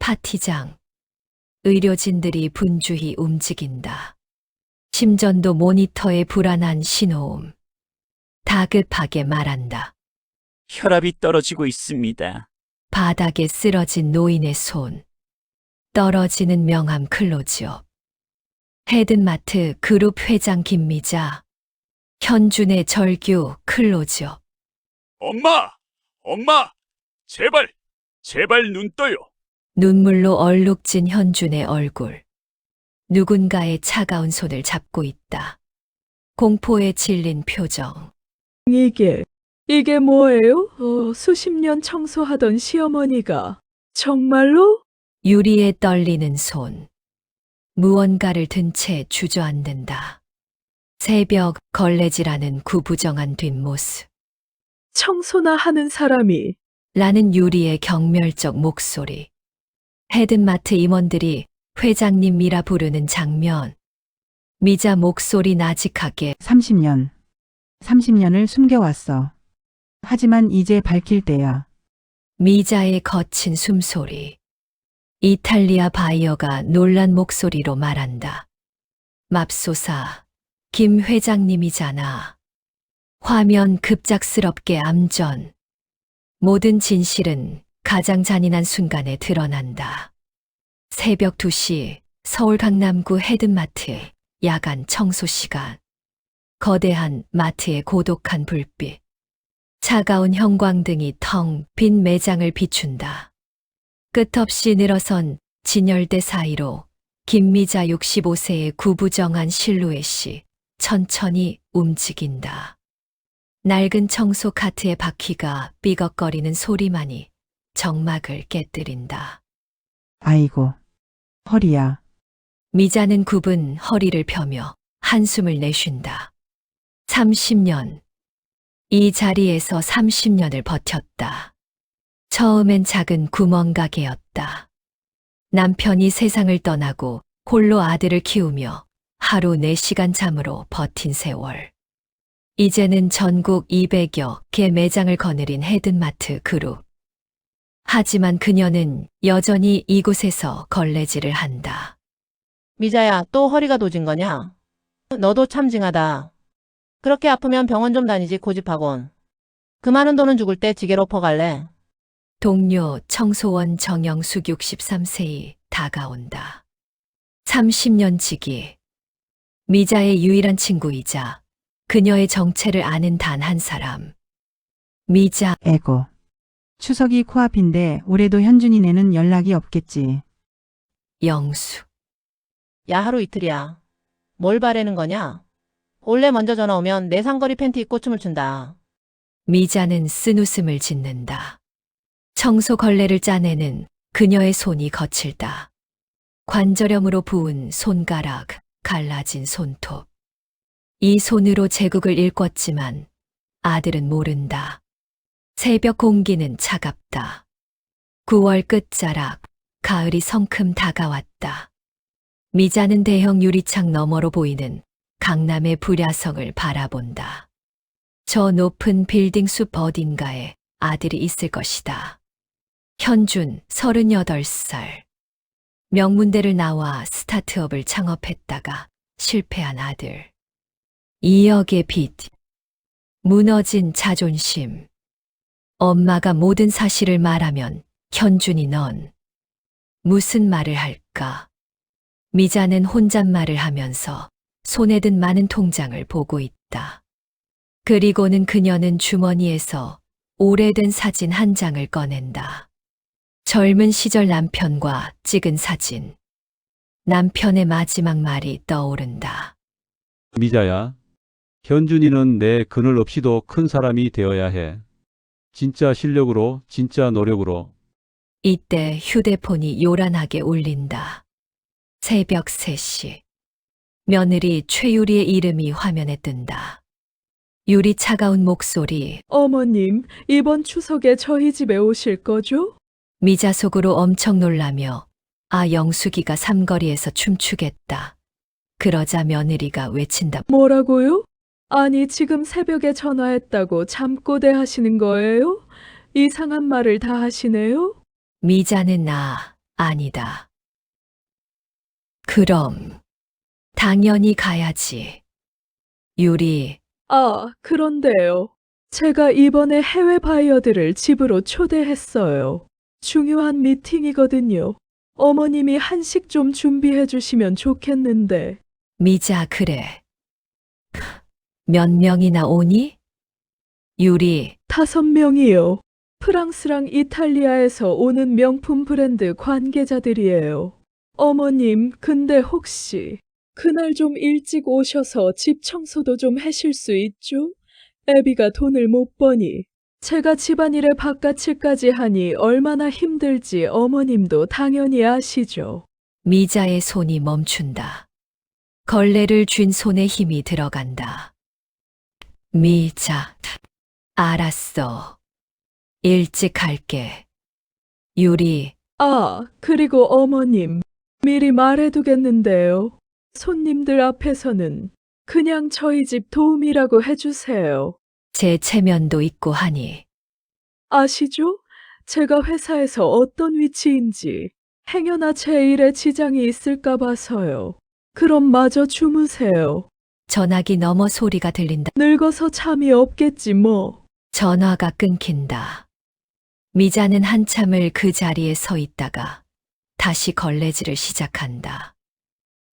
파티장. 의료진들이 분주히 움직인다. 심전도 모니터의 불안한 신호음. 다급하게 말한다. 혈압이 떨어지고 있습니다. 바닥에 쓰러진 노인의 손. 떨어지는 명함 클로즈업. 헤든마트 그룹 회장 김미자. 현준의 절규 클로즈업. 엄마! 엄마! 제발 눈 떠요. 눈물로 얼룩진 현준의 얼굴. 누군가의 차가운 손을 잡고 있다. 공포에 질린 표정. 이게 뭐예요? 수십 년 청소하던 시어머니가. 정말로? 유리에 떨리는 손. 무언가를 든 채 주저앉는다. 새벽 걸레질하는 구부정한 뒷모습. 청소나 하는 사람이. 라는 유리의 경멸적 목소리. 헤든마트 임원들이 회장님이라 부르는 장면. 미자 목소리 나직하게 30년을 숨겨왔어. 하지만 이제 밝힐 때야. 미자의 거친 숨소리. 이탈리아 바이어가 놀란 목소리로 말한다. 맙소사, 김 회장님이잖아. 화면 급작스럽게 암전. 모든 진실은 가장 잔인한 순간에 드러난다. 새벽 2시 서울 강남구 헤든마트 야간 청소 시간. 거대한 마트의 고독한 불빛. 차가운 형광등이 텅 빈 매장을 비춘다. 끝없이 늘어선 진열대 사이로 김미자 65세의 구부정한 실루엣이 천천히 움직인다. 낡은 청소 카트의 바퀴가 삐걱거리는 소리만이 정막을 깨뜨린다. 아이고, 허리야. 미자는 굽은 허리를 펴며 한숨을 내쉰다. 30년. 이 자리에서 30년을 버텼다. 처음엔 작은 구멍가게였다. 남편이 세상을 떠나고 홀로 아들을 키우며 하루 4시간 잠으로 버틴 세월. 이제는 전국 200여 개 매장을 거느린 헤든마트 그룹. 하지만 그녀는 여전히 이곳에서 걸레질을 한다. 미자야, 또 허리가 도진 거냐? 너도 참 징하다. 그렇게 아프면 병원 좀 다니지 고집하곤. 그 많은 돈은 죽을 때 지게로 퍼갈래. 동료 청소원 정영숙 63세이 다가온다. 30년 지기. 미자의 유일한 친구이자 그녀의 정체를 아는 단 한 사람. 미자. 에고. 추석이 코앞인데 올해도 현준이네는 연락이 없겠지. 영수. 야, 하루 이틀이야. 뭘 바라는 거냐? 원래 먼저 전화 오면 내 상거리 팬티 입고 춤을 춘다. 미자는 쓴웃음을 짓는다. 청소 걸레를 짜내는 그녀의 손이 거칠다. 관절염으로 부은 손가락, 갈라진 손톱. 이 손으로 제국을 일궜지만 아들은 모른다. 새벽 공기는 차갑다. 9월 끝자락, 가을이 성큼 다가왔다. 미자는 대형 유리창 너머로 보이는 강남의 불야성을 바라본다. 저 높은 빌딩 숲 어딘가에 아들이 있을 것이다. 현준, 38살. 명문대를 나와 스타트업을 창업했다가 실패한 아들. 2억의 빚. 무너진 자존심. 엄마가 모든 사실을 말하면 현준이 넌 무슨 말을 할까? 미자는 혼잣말을 하면서 손에 든 많은 통장을 보고 있다. 그리고는 그녀는 주머니에서 오래된 사진 한 장을 꺼낸다. 젊은 시절 남편과 찍은 사진. 남편의 마지막 말이 떠오른다. 미자야, 현준이는 내 그늘 없이도 큰 사람이 되어야 해. 진짜 실력으로, 진짜 노력으로. 이때 휴대폰이 요란하게 울린다. 새벽 3시. 며느리 최유리의 이름이 화면에 뜬다. 유리 차가운 목소리. 어머님, 이번 추석에 저희 집에 오실 거죠? 미자 속으로 엄청 놀라며 영숙이가 삼거리에서 춤추겠다. 그러자 며느리가 외친다. 뭐라고요? 아니, 지금 새벽에 전화했다고 잠꼬대 하시는 거예요? 이상한 말을 다 하시네요? 미자는 아니다. 그럼 당연히 가야지. 유리, 그런데요. 제가 이번에 해외 바이어들을 집으로 초대했어요. 중요한 미팅이거든요. 어머님이 한식 좀 준비해 주시면 좋겠는데. 미자, 그래. 몇 명이나 오니? 유리, 5명이요. 프랑스랑 이탈리아에서 오는 명품 브랜드 관계자들이에요. 어머님, 근데 혹시 그날 좀 일찍 오셔서 집 청소도 좀 하실 수 있죠? 애비가 돈을 못 버니 제가 집안일에 바깥일까지 하니 얼마나 힘들지 어머님도 당연히 아시죠. 미자의 손이 멈춘다. 걸레를 쥔 손에 힘이 들어간다. 미자, 알았어. 일찍 갈게. 유리, 그리고 어머님, 미리 말해두겠는데요. 손님들 앞에서는 그냥 저희 집 도움이라고 해주세요. 제 체면도 있고 하니 아시죠? 제가 회사에서 어떤 위치인지 행여나 제 일에 지장이 있을까 봐서요. 그럼 마저 주무세요. 전화기 너머 소리가 들린다. 늙어서 잠이 없겠지 뭐. 전화가 끊긴다. 미자는 한참을 그 자리에 서 있다가 다시 걸레질을 시작한다.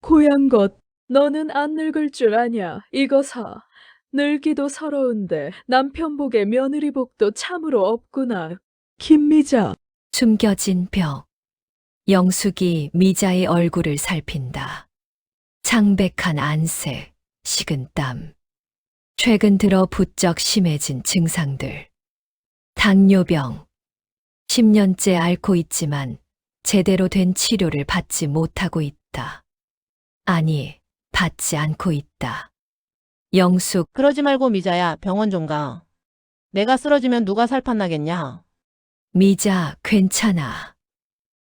고얀 것, 너는 안 늙을 줄 아냐. 이거 사. 늙기도 서러운데 남편 복에 며느리 복도 참으로 없구나. 김미자. 숨겨진 벽. 영숙이 미자의 얼굴을 살핀다. 창백한 안색, 식은땀. 최근 들어 부쩍 심해진 증상들. 당뇨병. 10년째 앓고 있지만 제대로 된 치료를 받지 못하고 있다. 아니, 받지 않고 있다. 영숙, 그러지 말고 미자야, 병원 좀 가. 내가 쓰러지면 누가 살판나겠냐? 미자, 괜찮아.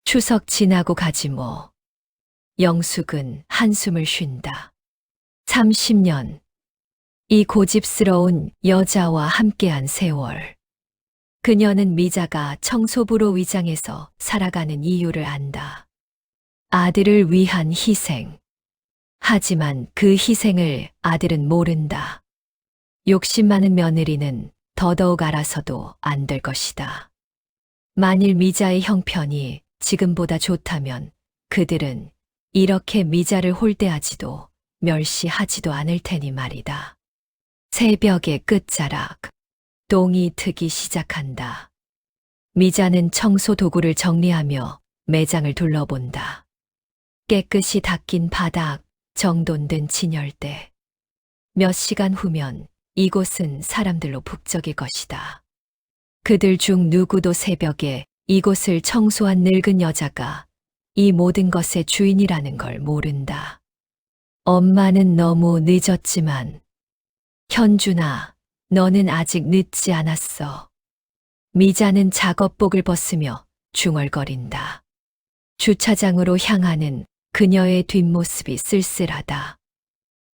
추석 지나고 가지 뭐. 영숙은 한숨을 쉰다. 30년. 이 고집스러운 여자와 함께한 세월. 그녀는 미자가 청소부로 위장해서 살아가는 이유를 안다. 아들을 위한 희생. 하지만 그 희생을 아들은 모른다. 욕심 많은 며느리는 더더욱 알아서도 안 될 것이다. 만일 미자의 형편이 지금보다 좋다면 그들은 이렇게 미자를 홀대하지도 멸시하지도 않을 테니 말이다. 새벽의 끝자락. 똥이 트기 시작한다. 미자는 청소 도구를 정리하며 매장을 둘러본다. 깨끗이 닦인 바닥, 정돈된 진열대. 몇 시간 후면 이곳은 사람들로 북적일 것이다. 그들 중 누구도 새벽에 이곳을 청소한 늙은 여자가 이 모든 것의 주인이라는 걸 모른다. 엄마는 너무 늦었지만, 현준아, 너는 아직 늦지 않았어. 미자는 작업복을 벗으며 중얼거린다. 주차장으로 향하는 그녀의 뒷모습이 쓸쓸하다.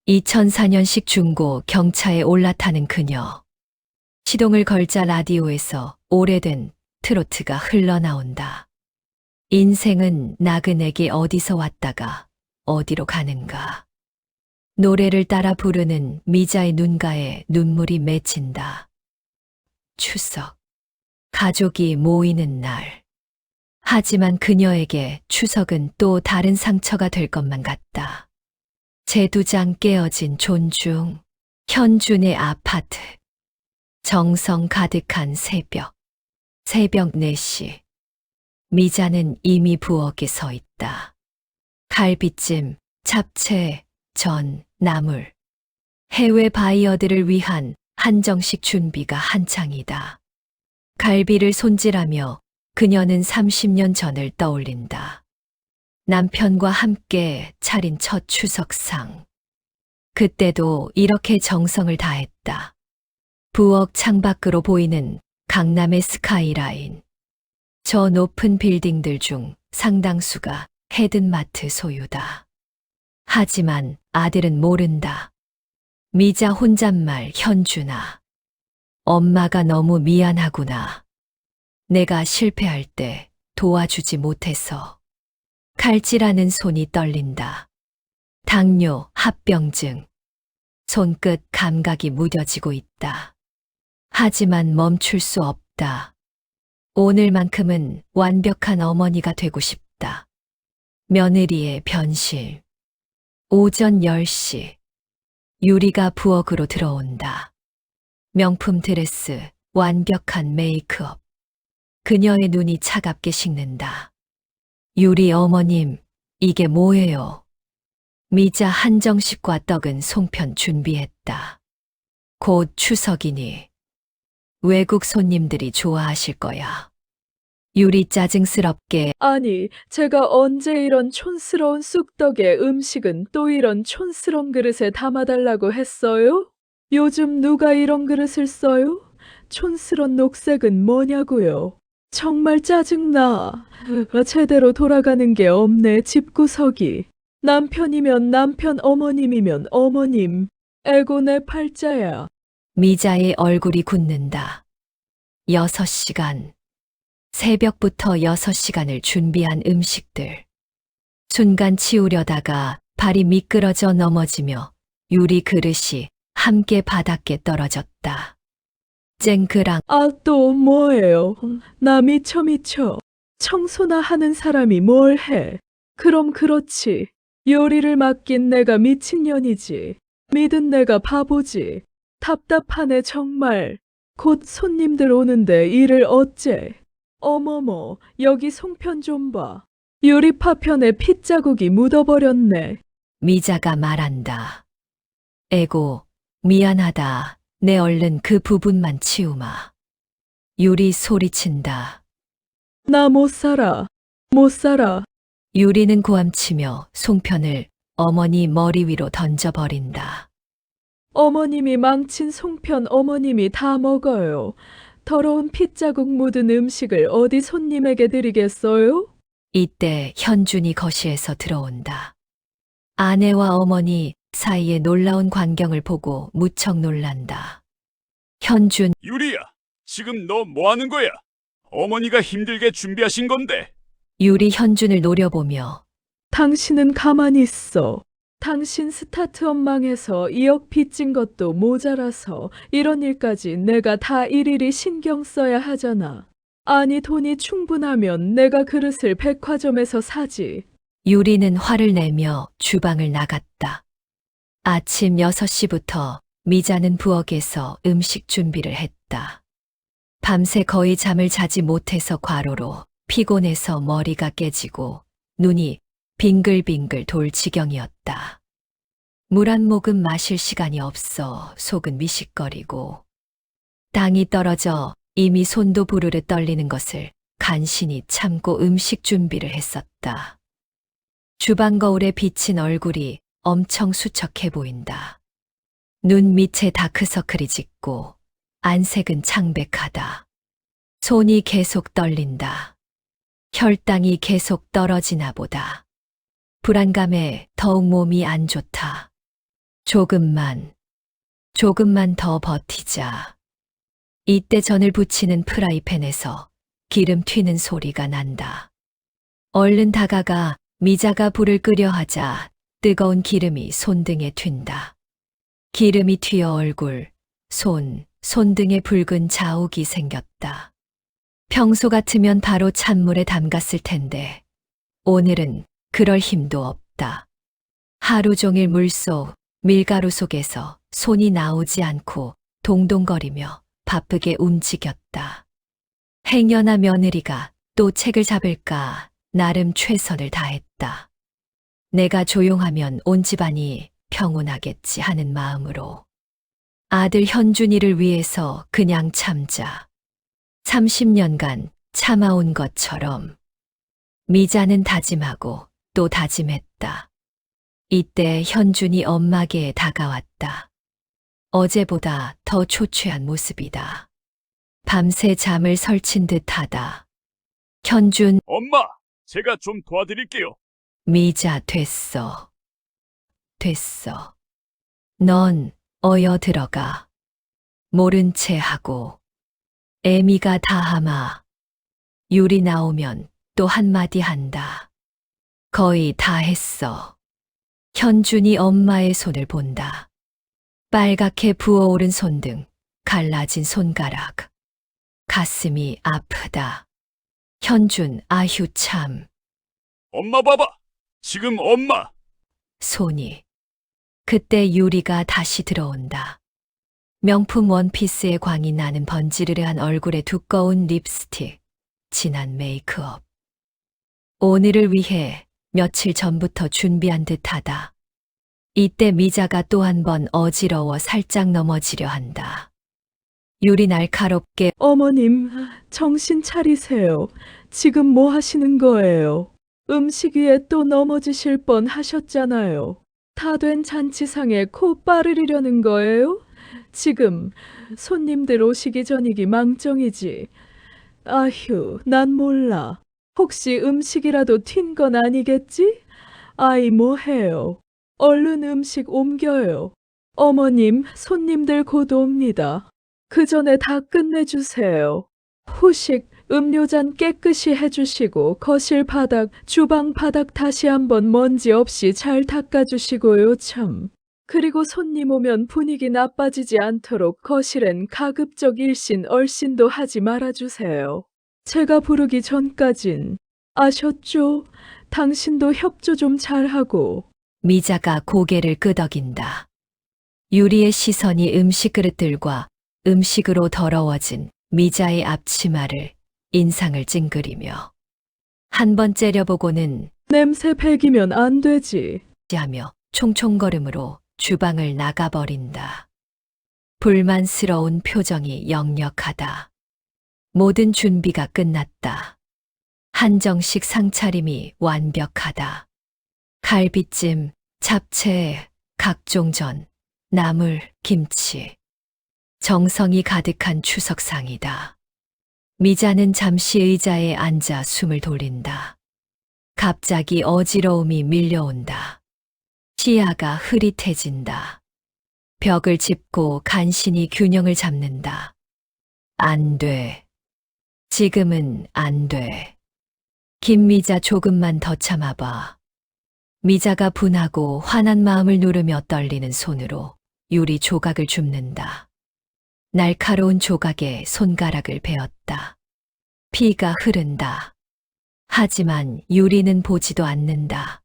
2004년식 중고 경차에 올라타는 그녀. 시동을 걸자 라디오에서 오래된 트로트가 흘러나온다. 인생은 나그네게 어디서 왔다가 어디로 가는가. 노래를 따라 부르는 미자의 눈가에 눈물이 맺힌다. 추석. 가족이 모이는 날. 하지만 그녀에게 추석은 또 다른 상처가 될 것만 같다. 제두장 깨어진 존중. 현준의 아파트. 정성 가득한 새벽. 새벽 4시. 미자는 이미 부엌에 서 있다. 갈비찜, 잡채, 전, 나물. 해외 바이어들을 위한 한정식 준비가 한창이다. 갈비를 손질하며 그녀는 30년 전을 떠올린다. 남편과 함께 차린 첫 추석상. 그때도 이렇게 정성을 다했다. 부엌 창밖으로 보이는 강남의 스카이라인. 저 높은 빌딩들 중 상당수가 헤든마트 소유다. 하지만 아들은 모른다. 미자 혼잣말 현준아. 엄마가 너무 미안하구나. 내가 실패할 때 도와주지 못해서. 칼질하는 손이 떨린다. 당뇨, 합병증. 손끝 감각이 무뎌지고 있다. 하지만 멈출 수 없다. 오늘만큼은 완벽한 어머니가 되고 싶다. 며느리의 변실. 오전 10시. 유리가 부엌으로 들어온다. 명품 드레스, 완벽한 메이크업. 그녀의 눈이 차갑게 식는다. 유리 어머님, 이게 뭐예요? 미자 한정식과 떡은 송편 준비했다. 곧 추석이니 외국 손님들이 좋아하실 거야. 유리 짜증스럽게 아니, 제가 언제 이런 촌스러운 쑥떡에 음식은 또 이런 촌스러운 그릇에 담아달라고 했어요? 요즘 누가 이런 그릇을 써요? 촌스러운 녹색은 뭐냐고요? 정말 짜증나. 제대로 돌아가는 게 없네, 집구석이. 남편이면 남편, 어머님이면 어머님. 에고 내 팔자야. 미자의 얼굴이 굳는다. 6시간. 새벽부터 6시간을 준비한 음식들. 순간 치우려다가 발이 미끄러져 넘어지며 유리 그릇이 함께 바닥에 떨어졌다. 쨍그랑 아, 또 뭐예요? 나 미쳐. 청소나 하는 사람이 뭘 해? 그럼 그렇지. 요리를 맡긴 내가 미친년이지. 믿은 내가 바보지. 답답하네 정말. 곧 손님들 오는데 일을 어째? 어머머, 여기 송편 좀 봐. 요리 파편에 핏자국이 묻어버렸네. 미자가 말한다. 에고, 미안하다. 내 얼른 그 부분만 치우마. 유리 소리친다. 나 못 살아. 못 살아. 유리는 고함치며 송편을 어머니 머리 위로 던져버린다. 어머님이 망친 송편 어머님이 다 먹어요. 더러운 핏자국 묻은 음식을 어디 손님에게 드리겠어요? 이때 현준이 거실에서 들어온다. 아내와 어머니 사이의 놀라운 광경을 보고 무척 놀란다. 현준, 유리야, 지금 너 뭐 하는 거야? 어머니가 힘들게 준비하신 건데. 유리 현준을 노려보며 당신은 가만히 있어. 당신 스타트업 망해서 2억 빚진 것도 모자라서 이런 일까지 내가 다 일일이 신경 써야 하잖아. 아니, 돈이 충분하면 내가 그릇을 백화점에서 사지. 유리는 화를 내며 주방을 나갔다. 아침 6시부터 미자는 부엌에서 음식 준비를 했다. 밤새 거의 잠을 자지 못해서 과로로 피곤해서 머리가 깨지고 눈이 빙글빙글 돌 지경이었다. 물 한 모금 마실 시간이 없어 속은 미식거리고 땅이 떨어져 이미 손도 부르르 떨리는 것을 간신히 참고 음식 준비를 했었다. 주방 거울에 비친 얼굴이 엄청 수척해 보인다. 눈 밑에 다크서클이 짙고 안색은 창백하다. 손이 계속 떨린다. 혈당이 계속 떨어지나 보다. 불안감에 더욱 몸이 안 좋다. 조금만 더 버티자. 이때 전을 부치는 프라이팬에서 기름 튀는 소리가 난다. 얼른 다가가 미자가 불을 끄려 하자 뜨거운 기름이 손등에 튄다. 기름이 튀어 얼굴, 손등에 붉은 자욱이 생겼다. 평소 같으면 바로 찬물에 담갔을 텐데 오늘은 그럴 힘도 없다. 하루 종일 물속, 밀가루 속에서 손이 나오지 않고 동동거리며 바쁘게 움직였다. 행여나 며느리가 또 책을 잡을까 나름 최선을 다했다. 내가 조용하면 온 집안이 평온하겠지 하는 마음으로. 아들 현준이를 위해서 그냥 참자. 30년간 참아온 것처럼. 미자는 다짐하고 또 다짐했다. 이때 현준이 엄마에게 다가왔다. 어제보다 더 초췌한 모습이다. 밤새 잠을 설친 듯하다. 현준, 엄마, 제가 좀 도와드릴게요. 미자 됐어. 넌 어여 들어가. 모른 채 하고. 애미가 다 하마. 유리 나오면 또 한마디 한다. 거의 다 했어. 현준이 엄마의 손을 본다. 빨갛게 부어오른 손등, 갈라진 손가락. 가슴이 아프다. 현준, 아휴 참. 엄마 봐봐. 지금 엄마. 손이. 그때 유리가 다시 들어온다. 명품 원피스에 광이 나는 번지르르한 얼굴에 두꺼운 립스틱, 진한 메이크업. 오늘을 위해 며칠 전부터 준비한 듯하다. 이때 미자가 또 한 번 어지러워 살짝 넘어지려 한다. 유리 날카롭게 어머님, 정신 차리세요. 지금 뭐 하시는 거예요? 음식 위에 또 넘어지실 뻔 하셨잖아요. 다 된 잔치상에 코 빠르리려는 거예요? 지금 손님들 오시기 전이기 망정이지. 아휴, 난 몰라. 혹시 음식이라도 튄 건 아니겠지? 아이, 뭐해요? 얼른 음식 옮겨요. 어머님, 손님들 곧 옵니다. 그 전에 다 끝내주세요. 후식, 음료잔 깨끗이 해주시고 거실 바닥, 주방 바닥 다시 한번 먼지 없이 잘 닦아주시고요, 참. 그리고 손님 오면 분위기 나빠지지 않도록 거실엔 가급적 일신 얼씬도 하지 말아주세요. 제가 부르기 전까진. 아셨죠? 당신도 협조 좀 잘하고. 미자가 고개를 끄덕인다. 유리의 시선이 음식 그릇들과 음식으로 더러워진 미자의 앞치마를 인상을 찡그리며 한 번 째려보고는 냄새 배기면 안 되지. 하며 총총걸음으로 주방을 나가버린다. 불만스러운 표정이 역력하다. 모든 준비가 끝났다. 한정식 상차림이 완벽하다. 갈비찜, 잡채, 각종 전, 나물, 김치. 정성이 가득한 추석상이다. 미자는 잠시 의자에 앉아 숨을 돌린다. 갑자기 어지러움이 밀려온다. 시야가 흐릿해진다. 벽을 짚고 간신히 균형을 잡는다. 안 돼. 지금은 안 돼. 김미자 조금만 더 참아봐. 미자가 분하고 화난 마음을 누르며 떨리는 손으로 유리 조각을 줍는다. 날카로운 조각에 손가락을 베었다. 피가 흐른다. 하지만 유리는 보지도 않는다.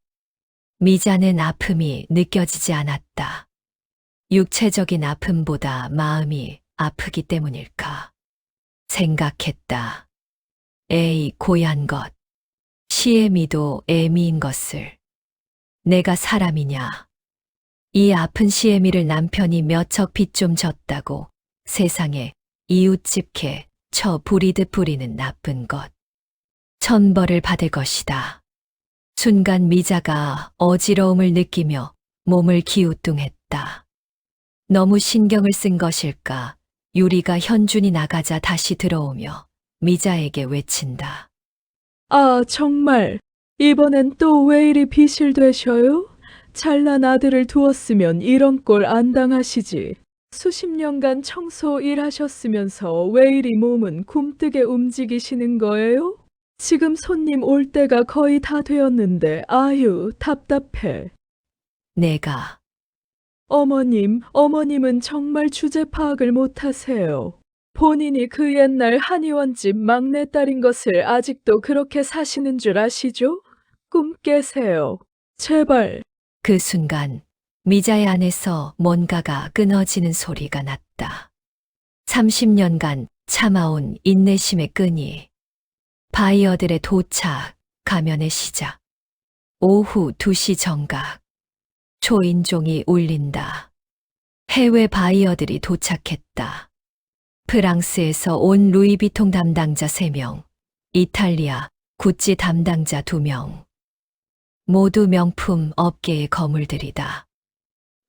미자는 아픔이 느껴지지 않았다. 육체적인 아픔보다 마음이 아프기 때문일까. 생각했다. 에이, 고얀 것. 시애미도 애미인 것을. 내가 사람이냐. 이 아픈 시애미를 남편이 몇 척 빚 좀 졌다고 세상에 이웃집게 쳐 부리듯 부리는 나쁜 것. 천벌을 받을 것이다. 순간 미자가 어지러움을 느끼며 몸을 기우뚱했다. 너무 신경을 쓴 것일까. 유리가 현준이 나가자 다시 들어오며 미자에게 외친다. 아, 정말. 이번엔 또 왜 이리 비실되셔요? 잘난 아들을 두었으면 이런 꼴 안 당하시지. 수십 년간 청소 일하셨으면서 왜 이리 몸은 굼뜨게 움직이시는 거예요? 지금 손님 올 때가 거의 다 되었는데 아유, 답답해. 내가 어머님은 정말 주제 파악을 못하세요. 본인이 그 옛날 한의원집 막내딸인 것을 아직도 그렇게 사시는 줄 아시죠? 꿈 깨세요. 제발. 그 순간 미자의 안에서 뭔가가 끊어지는 소리가 났다. 30년간 참아온 인내심의 끈이. 바이어들의 도착, 가면의 시작. 오후 2시 정각. 초인종이 울린다. 해외 바이어들이 도착했다. 프랑스에서 온 루이비통 담당자 3명, 이탈리아, 구찌 담당자 2명. 모두 명품 업계의 거물들이다.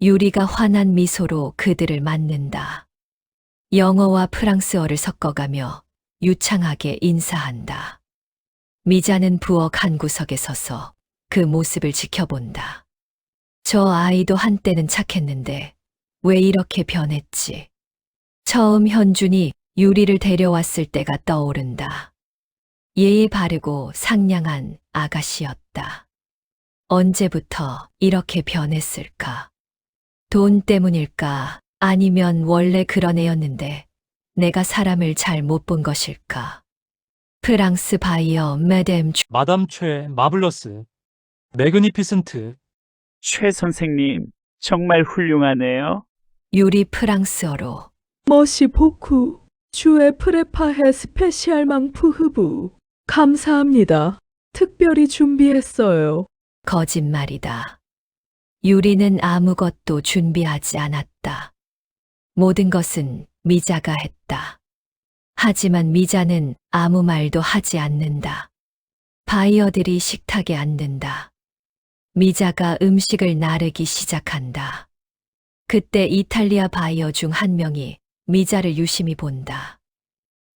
유리가 환한 미소로 그들을 맞는다. 영어와 프랑스어를 섞어가며 유창하게 인사한다. 미자는 부엌 한 구석에 서서 그 모습을 지켜본다. 저 아이도 한때는 착했는데 왜 이렇게 변했지? 처음 현준이 유리를 데려왔을 때가 떠오른다. 예의 바르고 상냥한 아가씨였다. 언제부터 이렇게 변했을까? 돈 때문일까? 아니면 원래 그런 애였는데 내가 사람을 잘 못 본 것일까? 프랑스 바이어 매뎀 마담 최 마블러스. 매그니피센트. 최 선생님, 정말 훌륭하네요. 유리 프랑스어로 머시 보쿠. 주의 프레파헤 스페시알 망푸흐부. 감사합니다. 특별히 준비했어요. 거짓말이다. 유리는 아무것도 준비하지 않았다. 모든 것은 미자가 했다. 하지만 미자는 아무 말도 하지 않는다. 바이어들이 식탁에 앉는다. 미자가 음식을 나르기 시작한다. 그때 이탈리아 바이어 중 한 명이 미자를 유심히 본다.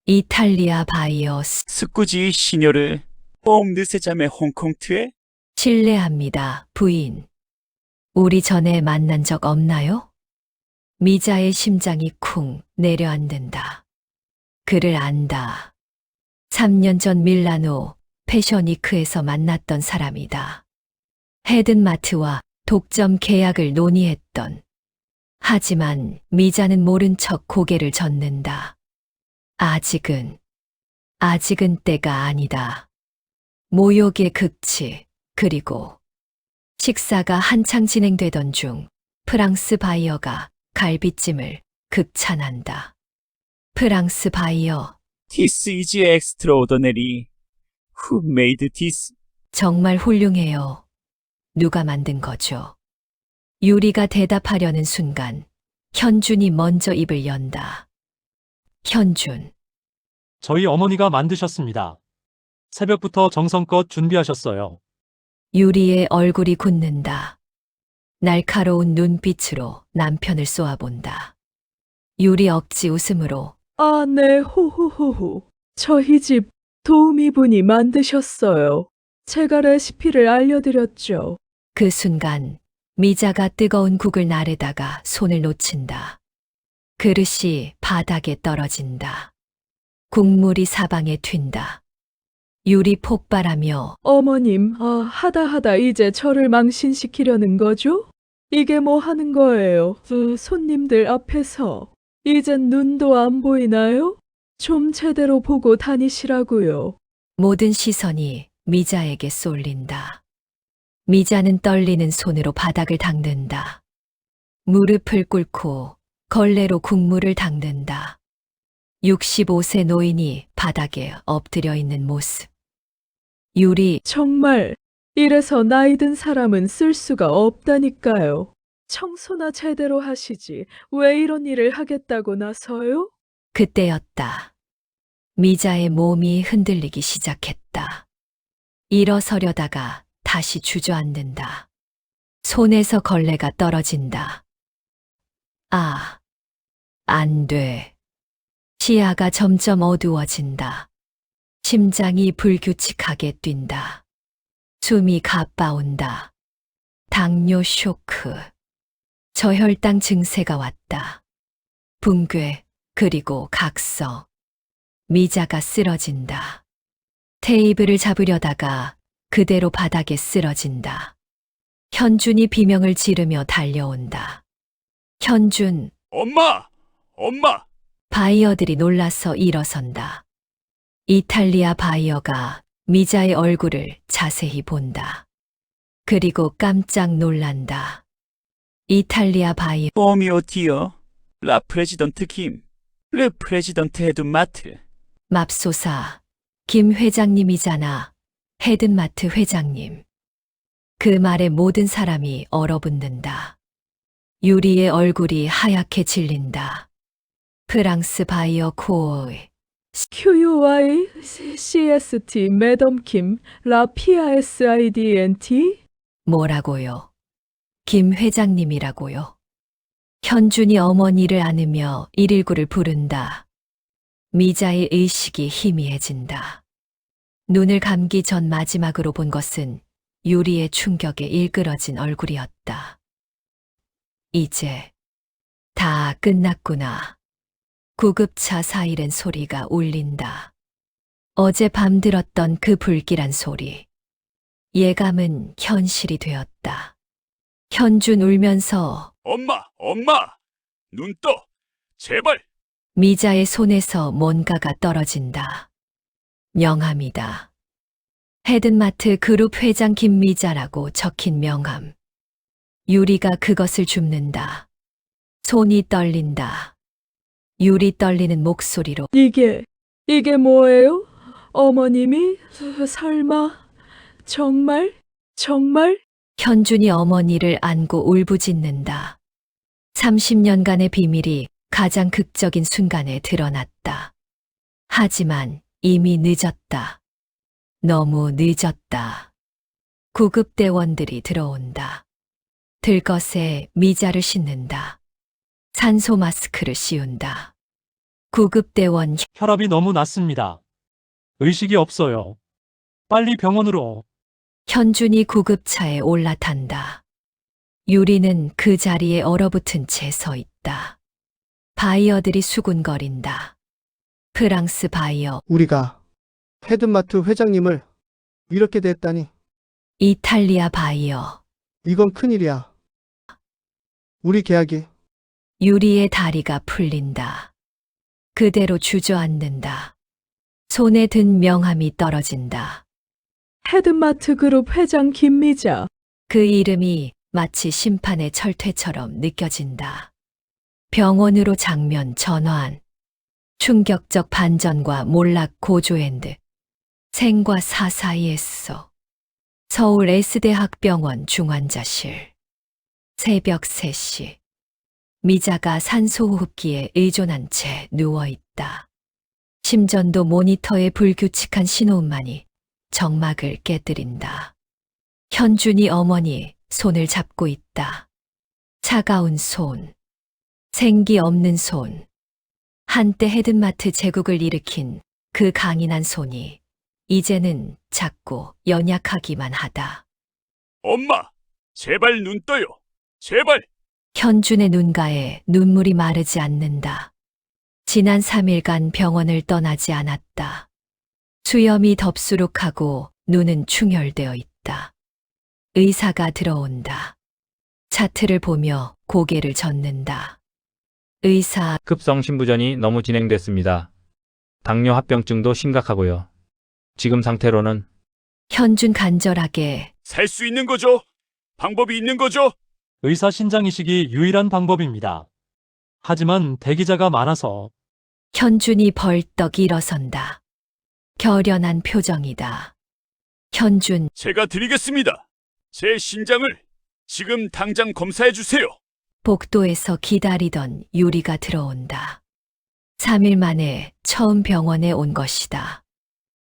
이탈리아 바이어 스쿠지 시녀르, 뽕 느세자메 홍콩트에? 실례합니다, 부인. 우리 전에 만난 적 없나요? 미자의 심장이 쿵 내려앉는다. 그를 안다. 3년 전 밀라노 패션위크에서 만났던 사람이다. 헤든마트와 독점 계약을 논의했던. 하지만 미자는 모른 척 고개를 젓는다. 아직은 때가 아니다. 모욕의 극치, 그리고 식사가 한창 진행되던 중 프랑스 바이어가 갈비찜을 극찬한다. 프랑스 바이어, This is extraordinary. Who made this? 정말 훌륭해요. 누가 만든 거죠? 유리가 대답하려는 순간 현준이 먼저 입을 연다. 현준, 저희 어머니가 만드셨습니다. 새벽부터 정성껏 준비하셨어요. 유리의 얼굴이 굳는다. 날카로운 눈빛으로 남편을 쏘아본다. 유리 억지 웃음으로 아, 네, 호호호호. 저희 집 도우미분이 만드셨어요. 제가 레시피를 알려드렸죠. 그 순간 미자가 뜨거운 국을 나르다가 손을 놓친다. 그릇이 바닥에 떨어진다. 국물이 사방에 튄다. 유리 폭발하며 어머님, 하다 이제 저를 망신시키려는 거죠? 이게 뭐 하는 거예요? 손님들 앞에서. 이젠 눈도 안 보이나요? 좀 제대로 보고 다니시라고요. 모든 시선이 미자에게 쏠린다. 미자는 떨리는 손으로 바닥을 닦는다. 무릎을 꿇고 걸레로 국물을 닦는다. 65세 노인이 바닥에 엎드려 있는 모습. 유리, 정말 이래서 나이 든 사람은 쓸 수가 없다니까요. 청소나 제대로 하시지. 왜 이런 일을 하겠다고 나서요? 그때였다. 미자의 몸이 흔들리기 시작했다. 일어서려다가 다시 주저앉는다. 손에서 걸레가 떨어진다. 아, 안 돼. 시야가 점점 어두워진다. 심장이 불규칙하게 뛴다. 숨이 가빠온다. 당뇨 쇼크. 저혈당 증세가 왔다. 붕괴, 그리고 각성. 미자가 쓰러진다. 테이블을 잡으려다가 그대로 바닥에 쓰러진다. 현준이 비명을 지르며 달려온다. 현준, 엄마! 엄마! 바이어들이 놀라서 일어선다. 이탈리아 바이어가 미자의 얼굴을 자세히 본다. 그리고 깜짝 놀란다. 이탈리아 바이어, 뽕이오 디어. 라 프레지던트 김. 르 프레지던트 헤드마트. 맙소사, 김 회장님이잖아. 헤든마트 회장님. 그 말에 모든 사람이 얼어붙는다. 유리의 얼굴이 하얗게 질린다. 프랑스 바이어 코어의 QUI CST 매덤 김 라 PISIDNT. 뭐라고요? 김 회장님이라고요? 현준이 어머니를 안으며 119를 부른다. 미자의 의식이 희미해진다. 눈을 감기 전 마지막으로 본 것은 유리의 충격에 일그러진 얼굴이었다. 이제 다 끝났구나. 구급차 사이렌 소리가 울린다. 어젯밤 들었던 그 불길한 소리. 예감은 현실이 되었다. 현준 울면서 엄마, 엄마! 눈 떠! 제발! 미자의 손에서 뭔가가 떨어진다. 명함이다. 헤든마트 그룹 회장 김미자라고 적힌 명함. 유리가 그것을 줍는다. 손이 떨린다. 유리 떨리는 목소리로 이게 뭐예요? 어머님이 설마 정말? 현준이 어머니를 안고 울부짖는다. 30년간의 비밀이 가장 극적인 순간에 드러났다. 하지만 이미 늦었다. 너무 늦었다. 구급대원들이 들어온다. 들것에 미자를 싣는다. 산소 마스크를 씌운다. 구급대원 혈압이 너무 낮습니다. 의식이 없어요. 빨리 병원으로. 현준이 구급차에 올라탄다. 유리는 그 자리에 얼어붙은 채 서 있다. 바이어들이 수군거린다. 프랑스 바이어, 우리가 헤든마트 회장님을 이렇게 됐다니. 이탈리아 바이어, 이건 큰일이야. 우리 계약이. 유리의 다리가 풀린다. 그대로 주저앉는다. 손에 든 명함이 떨어진다. 헤든마트 그룹 회장 김미자. 그 이름이 마치 심판의 철퇴처럼 느껴진다. 병원으로 장면 전환. 충격적 반전과 몰락 고조엔드. 생과 사 사이에 서. 서울 S대학병원 중환자실. 새벽 3시. 미자가 산소호흡기에 의존한 채 누워있다. 심전도 모니터의 불규칙한 신호음만이 정막을 깨뜨린다. 현준이 어머니 손을 잡고 있다. 차가운 손. 생기 없는 손. 한때 헤든마트 제국을 일으킨 그 강인한 손이 이제는 작고 연약하기만 하다. 엄마! 제발 눈 떠요! 제발! 현준의 눈가에 눈물이 마르지 않는다. 지난 3일간 병원을 떠나지 않았다. 수염이 덥수룩하고 눈은 충혈되어 있다. 의사가 들어온다. 차트를 보며 고개를 젓는다. 의사, 급성 심부전이 너무 진행됐습니다. 당뇨 합병증도 심각하고요. 지금 상태로는 현준 간절하게 살 수 있는 거죠? 방법이 있는 거죠? 의사 신장이식이 유일한 방법입니다. 하지만 대기자가 많아서 현준이 벌떡 일어선다. 결연한 표정이다. 현준, 제가 드리겠습니다. 제 신장을 지금 당장 검사해 주세요. 복도에서 기다리던 유리가 들어온다. 3일 만에 처음 병원에 온 것이다.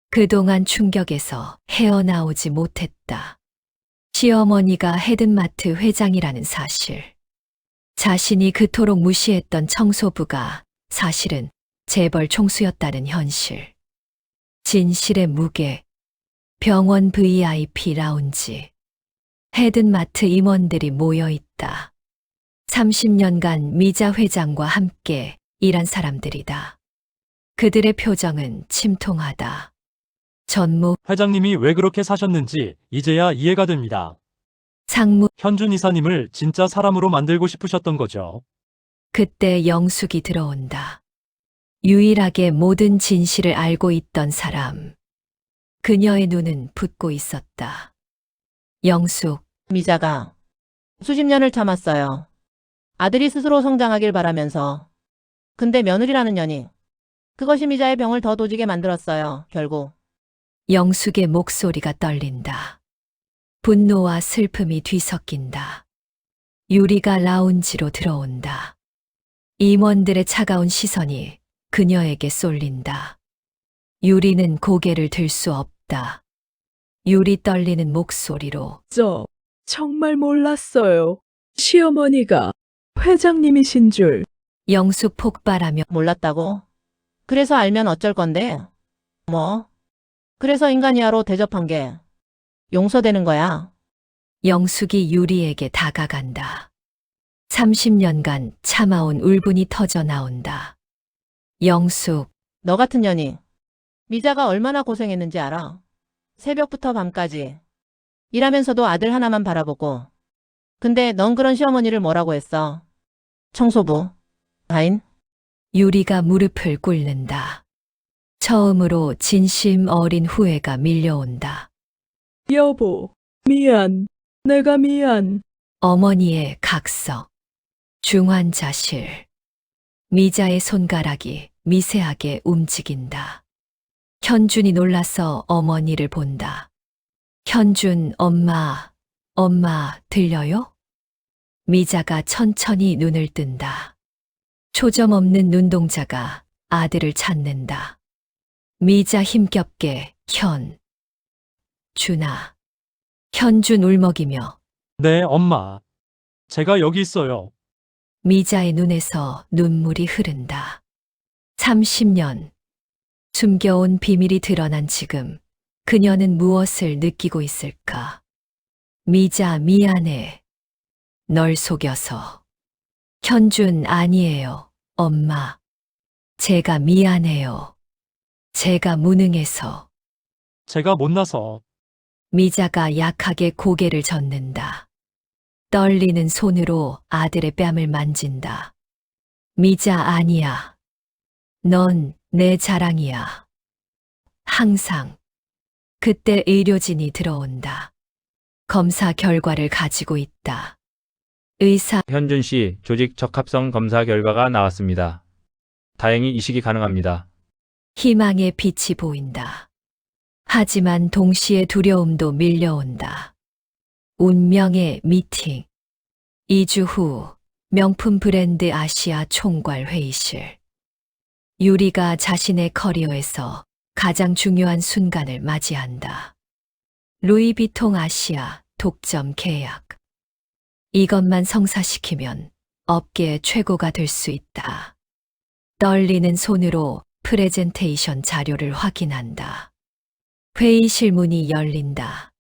그동안 충격에서 헤어나오지 못했다. 시어머니가 헤든마트 회장이라는 사실. 자신이 그토록 무시했던 청소부가 사실은 재벌 총수였다는 현실. 진실의 무게. 병원 VIP 라운지. 헤든마트 임원들이 모여 있다. 30년간 미자 회장과 함께 일한 사람들이다. 그들의 표정은 침통하다. 전무, 회장님이 왜 그렇게 사셨는지 이제야 이해가 됩니다. 상무, 현준 이사님을 진짜 사람으로 만들고 싶으셨던 거죠. 그때 영숙이 들어온다. 유일하게 모든 진실을 알고 있던 사람. 그녀의 눈은 붓고 있었다. 영숙, 미자가 수십 년을 참았어요. 아들이 스스로 성장하길 바라면서. 근데 며느리라는 년이 그것이 미자의 병을 더 도지게 만들었어요. 결국. 영숙의 목소리가 떨린다. 분노와 슬픔이 뒤섞인다. 유리가 라운지로 들어온다. 임원들의 차가운 시선이 그녀에게 쏠린다. 유리는 고개를 들 수 없다. 유리 떨리는 목소리로 저 정말 몰랐어요. 시어머니가 회장님이신 줄. 영숙 폭발하며 몰랐다고? 그래서 알면 어쩔 건데? 뭐? 그래서 인간이야로 대접한 게 용서되는 거야. 영숙이 유리에게 다가간다. 30년간 참아온 울분이 터져 나온다. 영숙, 너 같은 년이 미자가 얼마나 고생했는지 알아? 새벽부터 밤까지 일하면서도 아들 하나만 바라보고. 근데 넌 그런 시어머니를 뭐라고 했어? 청소부. 아인? 유리가 무릎을 꿇는다. 처음으로 진심 어린 후회가 밀려온다. 여보, 미안. 내가 미안. 어머니의 각서. 중환자실. 미자의 손가락이 미세하게 움직인다. 현준이 놀라서 어머니를 본다. 현준, 엄마 들려요? 미자가 천천히 눈을 뜬다. 초점 없는 눈동자가 아들을 찾는다. 미자 힘겹게 준아. 현준 울먹이며 네, 엄마. 제가 여기 있어요. 미자의 눈에서 눈물이 흐른다. 30년. 숨겨온 비밀이 드러난 지금 그녀는 무엇을 느끼고 있을까? 미자 미안해. 널 속여서. 현준 아니에요. 엄마. 제가 미안해요. 제가 무능해서. 제가 못나서. 미자가 약하게 고개를 젓는다. 떨리는 손으로 아들의 뺨을 만진다. 미자 아니야. 넌 내 자랑이야. 항상. 그때 의료진이 들어온다. 검사 결과를 가지고 있다. 의사 현준 씨 조직 적합성 검사 결과가 나왔습니다. 다행히 이식이 가능합니다. 희망의 빛이 보인다. 하지만 동시에 두려움도 밀려온다. 운명의 미팅. 2주 후 명품 브랜드 아시아 총괄 회의실. 유리가 자신의 커리어에서 가장 중요한 순간을 맞이한다. 루이비통 아시아 독점 계약. 이것만 성사시키면 업계의 최고가 될 수 있다. 떨리는 손으로 프레젠테이션 자료를 확인한다. 회의실 문이 열린다.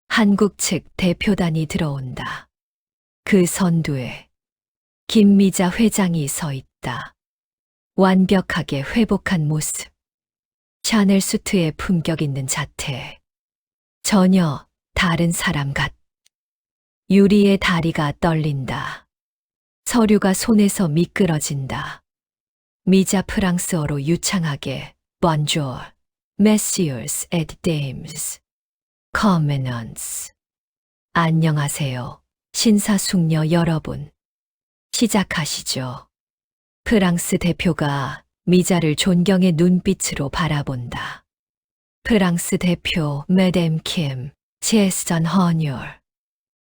한국 측 대표단이 들어온다. 그 선두에 김미자 회장이 서 있다. 완벽하게 회복한 모습. 샤넬 수트의 품격 있는 자태. 전혀 다른 사람 같. 유리의 다리가 떨린다. 서류가 손에서 미끄러진다. 미자 프랑스어로 유창하게 Bonjour, Messieurs et Dames, Convenance. 안녕하세요, 신사숙녀 여러분. 시작하시죠. 프랑스 대표가 미자를 존경의 눈빛으로 바라본다. 프랑스 대표 매담 킴, 제스전 허뉴얼.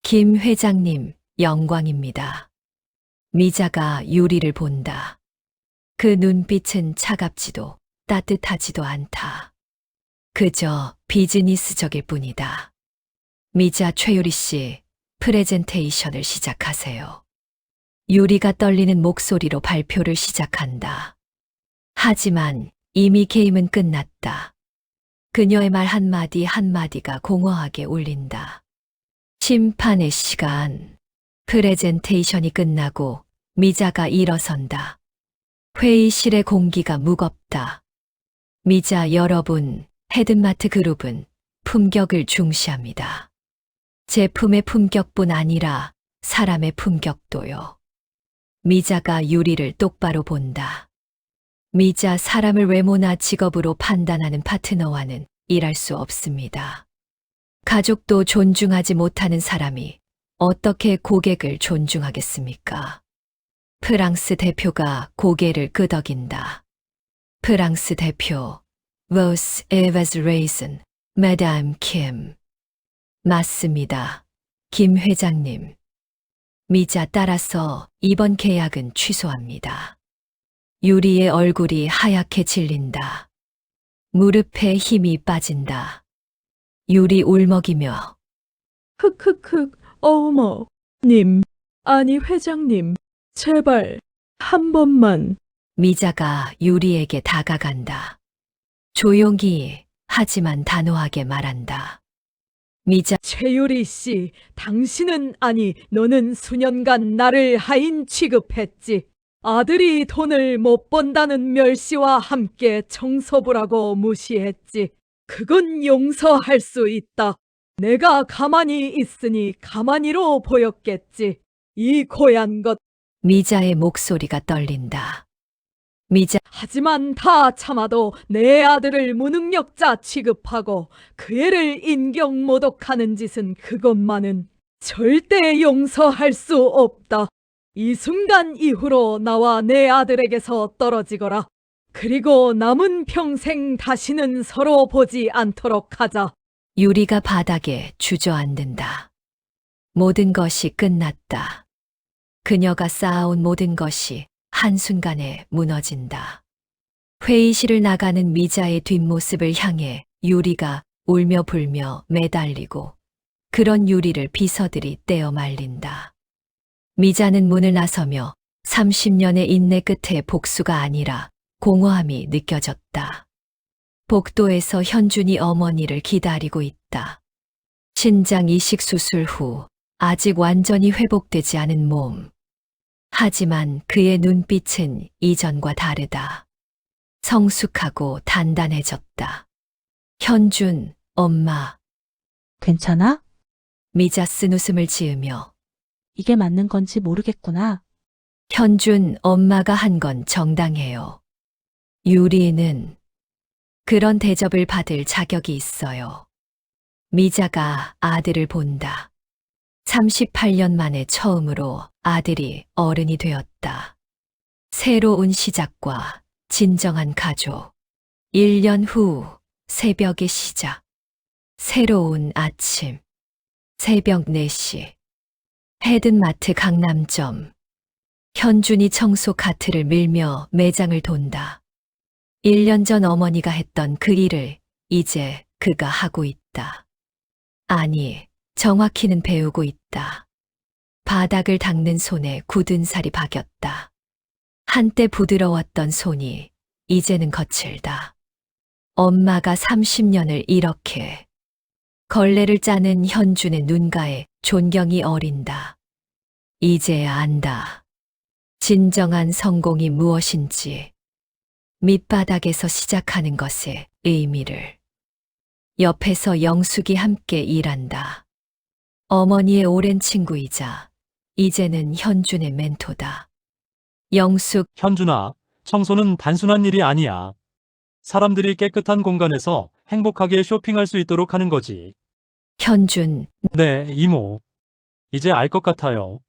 김 회장님, 영광입니다. 미자가 유리를 본다. 그 눈빛은 차갑지도 따뜻하지도 않다. 그저 비즈니스적일 뿐이다. 미자 최유리 씨, 프레젠테이션을 시작하세요. 유리가 떨리는 목소리로 발표를 시작한다. 하지만 이미 게임은 끝났다. 그녀의 말 한마디 한마디가 공허하게 울린다. 심판의 시간. 프레젠테이션이 끝나고 미자가 일어선다. 회의실의 공기가 무겁다. 미자 여러분, 헤드마트 그룹은 품격을 중시합니다. 제품의 품격뿐 아니라 사람의 품격도요. 미자가 유리를 똑바로 본다. 미자 사람을 외모나 직업으로 판단하는 파트너와는 일할 수 없습니다. 가족도 존중하지 못하는 사람이 어떻게 고객을 존중하겠습니까? 프랑스 대표가 고개를 끄덕인다. 프랑스 대표, Vos avez raison, Madame Kim. 맞습니다. 김 회장님. 미자 따라서 이번 계약은 취소합니다. 유리의 얼굴이 하얗게 질린다. 무릎에 힘이 빠진다. 유리 울먹이며 흑흑흑, 어머님. 아니, 회장님. 제발, 한 번만. 미자가 유리에게 다가간다. 조용히 하지만 단호하게 말한다. 미자 최유리 씨, 당신은 아니, 너는 수년간 나를 하인 취급했지. 아들이 돈을 못 번다는 멸시와 함께 청소부라고 무시했지. 그건 용서할 수 있다. 내가 가만히 있으니 가만히로 보였겠지. 이 고얀 것. 미자의 목소리가 떨린다. 미자, 하지만 다 참아도 내 아들을 무능력자 취급하고 그 애를 인경모독하는 짓은 그것만은 절대 용서할 수 없다. 이 순간 이후로 나와 내 아들에게서 떨어지거라. 그리고 남은 평생 다시는 서로 보지 않도록 하자. 유리가 바닥에 주저앉는다. 모든 것이 끝났다. 그녀가 쌓아온 모든 것이 한순간에 무너진다. 회의실을 나가는 미자의 뒷모습을 향해 유리가 울며 불며 매달리고 그런 유리를 비서들이 떼어 말린다. 미자는 문을 나서며 30년의 인내 끝에 복수가 아니라 공허함이 느껴졌다. 복도에서 현준이 어머니를 기다리고 있다. 신장 이식 수술 후 아직 완전히 회복되지 않은 몸. 하지만 그의 눈빛은 이전과 다르다. 성숙하고 단단해졌다. 현준, 엄마. 괜찮아? 미자 쓴 웃음을 지으며 이게 맞는 건지 모르겠구나. 현준, 엄마가 한 건 정당해요. 유리는 그런 대접을 받을 자격이 있어요. 미자가 아들을 본다. 38년 만에 처음으로 아들이 어른이 되었다. 새로운 시작과 진정한 가족. 1년 후 새벽의 시작. 새로운 아침. 새벽 4시. 헤든마트 강남점. 현준이 청소 카트를 밀며 매장을 돈다. 1년 전 어머니가 했던 그 일을 이제 그가 하고 있다. 아니, 정확히는 배우고 있다. 바닥을 닦는 손에 굳은 살이 박였다. 한때 부드러웠던 손이 이제는 거칠다. 엄마가 30년을 이렇게 걸레를 짜는 현준의 눈가에 존경이 어린다. 이제야 안다. 진정한 성공이 무엇인지, 밑바닥에서 시작하는 것의 의미를. 옆에서 영숙이 함께 일한다. 어머니의 오랜 친구이자 이제는 현준의 멘토다. 영숙, 현준아, 청소는 단순한 일이 아니야. 사람들이 깨끗한 공간에서 행복하게 쇼핑할 수 있도록 하는 거지. 현준, 네, 이모. 이제 알 것 같아요.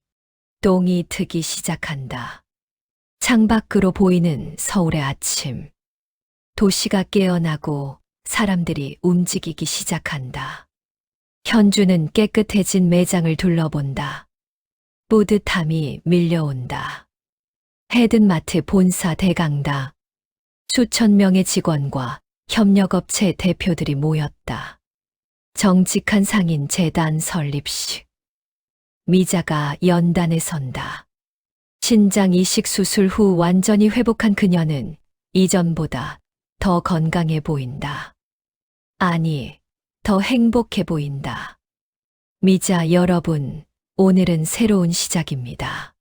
똥이 트기 시작한다. 창밖으로 보이는 서울의 아침. 도시가 깨어나고 사람들이 움직이기 시작한다. 현주는 깨끗해진 매장을 둘러본다. 뿌듯함이 밀려온다. 헤든마트 본사 대강당. 수천 명의 직원과 협력업체 대표들이 모였다. 정직한 상인 재단 설립식. 미자가 연단에 선다. 신장 이식 수술 후 완전히 회복한 그녀는 이전보다 더 건강해 보인다. 아니, 더 행복해 보인다. 미자 여러분, 오늘은 새로운 시작입니다.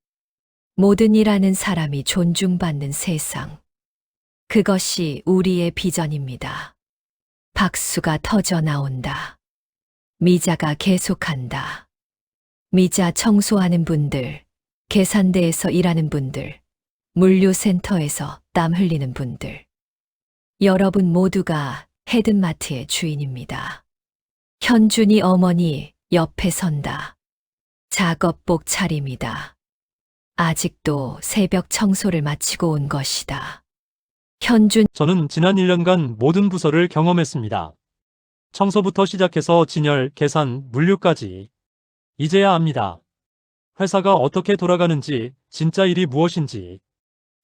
모든 일하는 사람이 존중받는 세상. 그것이 우리의 비전입니다. 박수가 터져 나온다. 미자가 계속한다. 미자 청소하는 분들, 계산대에서 일하는 분들, 물류센터에서 땀 흘리는 분들. 여러분 모두가 헤든마트의 주인입니다. 현준이 어머니 옆에 선다. 작업복 차림이다. 아직도 새벽 청소를 마치고 온 것이다. 현준, 저는 지난 1년간 모든 부서를 경험했습니다. 청소부터 시작해서 진열, 계산, 물류까지. 이제야 압니다. 회사가 어떻게 돌아가는지, 진짜 일이 무엇인지.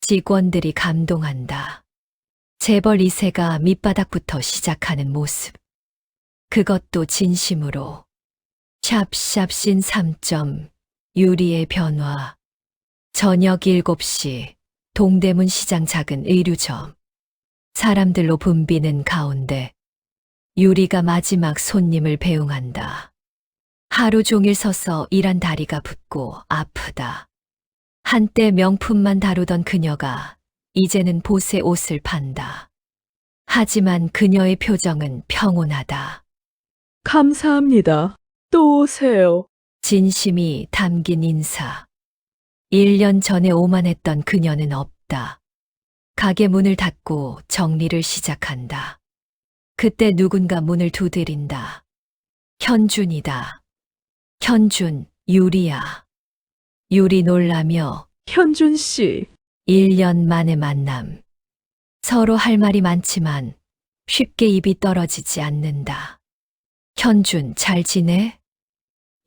직원들이 감동한다. 재벌 2세가 밑바닥부터 시작하는 모습. 그것도 진심으로. 샵샵신 3점, 유리의 변화. 저녁 7시, 동대문 시장 작은 의류점. 사람들로 붐비는 가운데 유리가 마지막 손님을 배웅한다. 하루 종일 서서 일한 다리가 붓고 아프다. 한때 명품만 다루던 그녀가 이제는 보세 옷을 판다. 하지만 그녀의 표정은 평온하다. 감사합니다. 또 오세요. 진심이 담긴 인사. 1년 전에 오만했던 그녀는 없다. 가게 문을 닫고 정리를 시작한다. 그때 누군가 문을 두드린다. 현준이다. 현준, 유리야. 유리 놀라며 현준 씨, 1년 만에 만남. 서로 할 말이 많지만 쉽게 입이 떨어지지 않는다. 현준, 잘 지내?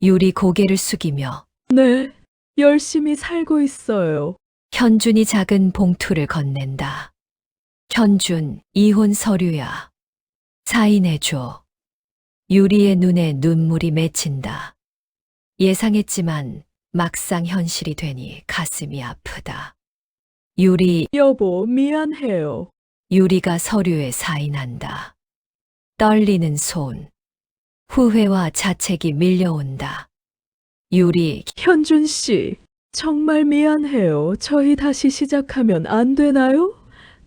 유리 고개를 숙이며 네, 열심히 살고 있어요. 현준이 작은 봉투를 건넨다. 현준, 이혼 서류야. 사인해줘. 유리의 눈에 눈물이 맺힌다. 예상했지만 막상 현실이 되니 가슴이 아프다. 유리, 여보, 미안해요. 유리가 서류에 사인한다. 떨리는 손. 후회와 자책이 밀려온다. 유리, 현준 씨, 정말 미안해요. 저희 다시 시작하면 안 되나요?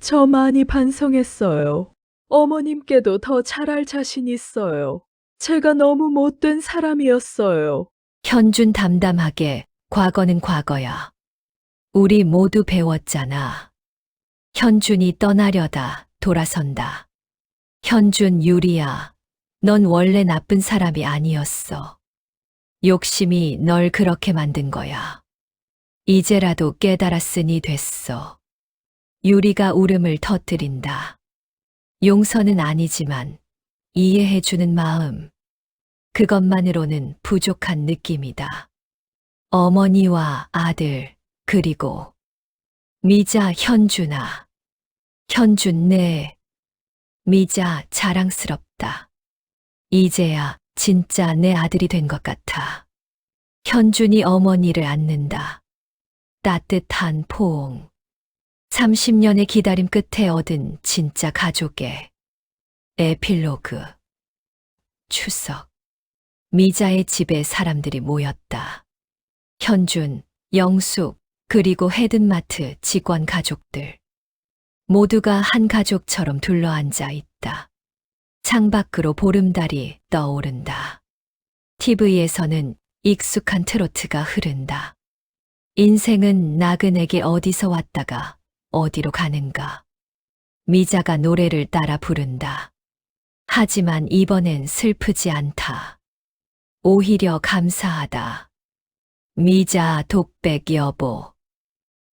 저 많이 반성했어요. 어머님께도 더 잘할 자신 있어요. 제가 너무 못된 사람이었어요. 현준 담담하게, 과거는 과거야. 우리 모두 배웠잖아. 현준이 떠나려다 돌아선다. 현준, 유리야, 넌 원래 나쁜 사람이 아니었어. 욕심이 널 그렇게 만든 거야. 이제라도 깨달았으니 됐어. 유리가 울음을 터뜨린다. 용서는 아니지만 이해해주는 마음. 그것만으로는 부족한 느낌이다. 어머니와 아들, 그리고 미자, 현준아. 현준, 네. 미자, 자랑스럽다. 이제야 진짜 내 아들이 된 것 같아. 현준이 어머니를 안는다. 따뜻한 포옹. 30년의 기다림 끝에 얻은 진짜 가족의 에필로그. 추석. 미자의 집에 사람들이 모였다. 현준, 영숙, 그리고 헤든마트 직원 가족들. 모두가 한 가족처럼 둘러앉아 있다. 창밖으로 보름달이 떠오른다. TV에서는 익숙한 트로트가 흐른다. 인생은 나그네게 어디서 왔다가 어디로 가는가. 미자가 노래를 따라 부른다. 하지만 이번엔 슬프지 않다. 오히려 감사하다. 미자, 독백 여보.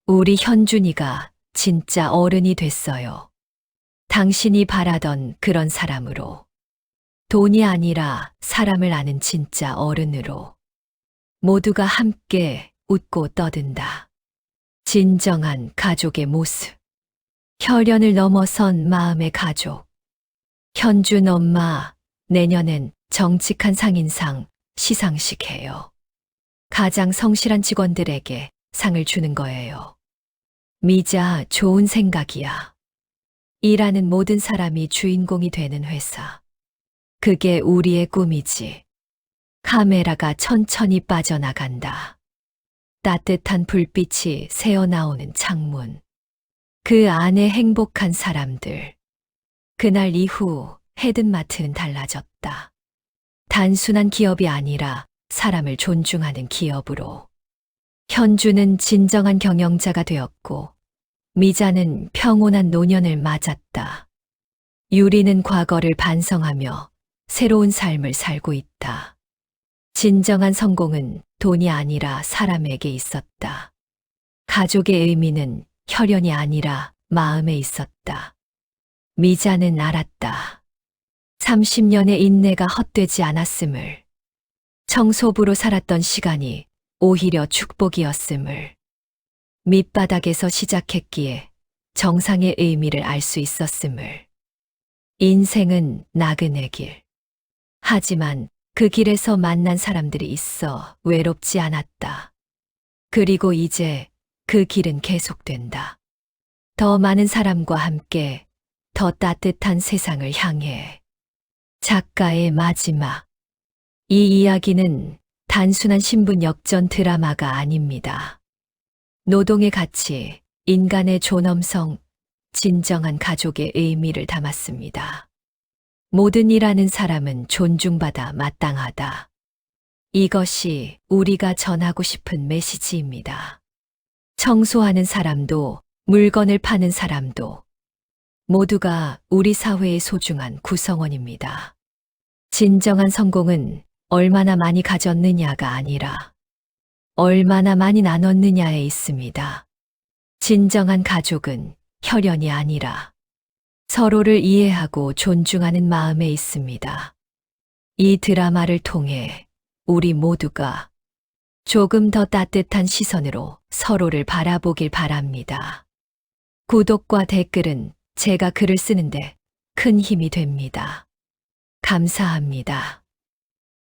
우리 현준이가 진짜 어른이 됐어요. 당신이 바라던 그런 사람으로. 돈이 아니라 사람을 아는 진짜 어른으로. 모두가 함께 웃고 떠든다. 진정한 가족의 모습. 혈연을 넘어선 마음의 가족. 현준 엄마, 내년엔 정직한 상인상 시상식 해요. 가장 성실한 직원들에게 상을 주는 거예요. 미자, 좋은 생각이야. 일하는 모든 사람이 주인공이 되는 회사. 그게 우리의 꿈이지. 카메라가 천천히 빠져나간다. 따뜻한 불빛이 새어나오는 창문. 그 안에 행복한 사람들. 그날 이후 헤든마트는 달라졌다. 단순한 기업이 아니라 사람을 존중하는 기업으로. 현주는 진정한 경영자가 되었고, 미자는 평온한 노년을 맞았다. 유리는 과거를 반성하며 새로운 삶을 살고 있다. 진정한 성공은 돈이 아니라 사람에게 있었다. 가족의 의미는 혈연이 아니라 마음에 있었다. 미자는 알았다. 30년의 인내가 헛되지 않았음을. 청소부로 살았던 시간이 오히려 축복이었음을. 밑바닥에서 시작했기에 정상의 의미를 알 수 있었음을. 인생은 나그네 길. 하지만 그 길에서 만난 사람들이 있어 외롭지 않았다. 그리고 이제 그 길은 계속된다. 더 많은 사람과 함께 더 따뜻한 세상을 향해. 작가의 마지막. 이 이야기는 단순한 신분 역전 드라마가 아닙니다. 노동의 가치, 인간의 존엄성, 진정한 가족의 의미를 담았습니다. 모든 일하는 사람은 존중받아 마땅하다. 이것이 우리가 전하고 싶은 메시지입니다. 청소하는 사람도 물건을 파는 사람도 모두가 우리 사회의 소중한 구성원입니다. 진정한 성공은 얼마나 많이 가졌느냐가 아니라 얼마나 많이 나눴느냐에 있습니다. 진정한 가족은 혈연이 아니라 서로를 이해하고 존중하는 마음에 있습니다. 이 드라마를 통해 우리 모두가 조금 더 따뜻한 시선으로 서로를 바라보길 바랍니다. 구독과 댓글은 제가 글을 쓰는데 큰 힘이 됩니다. 감사합니다.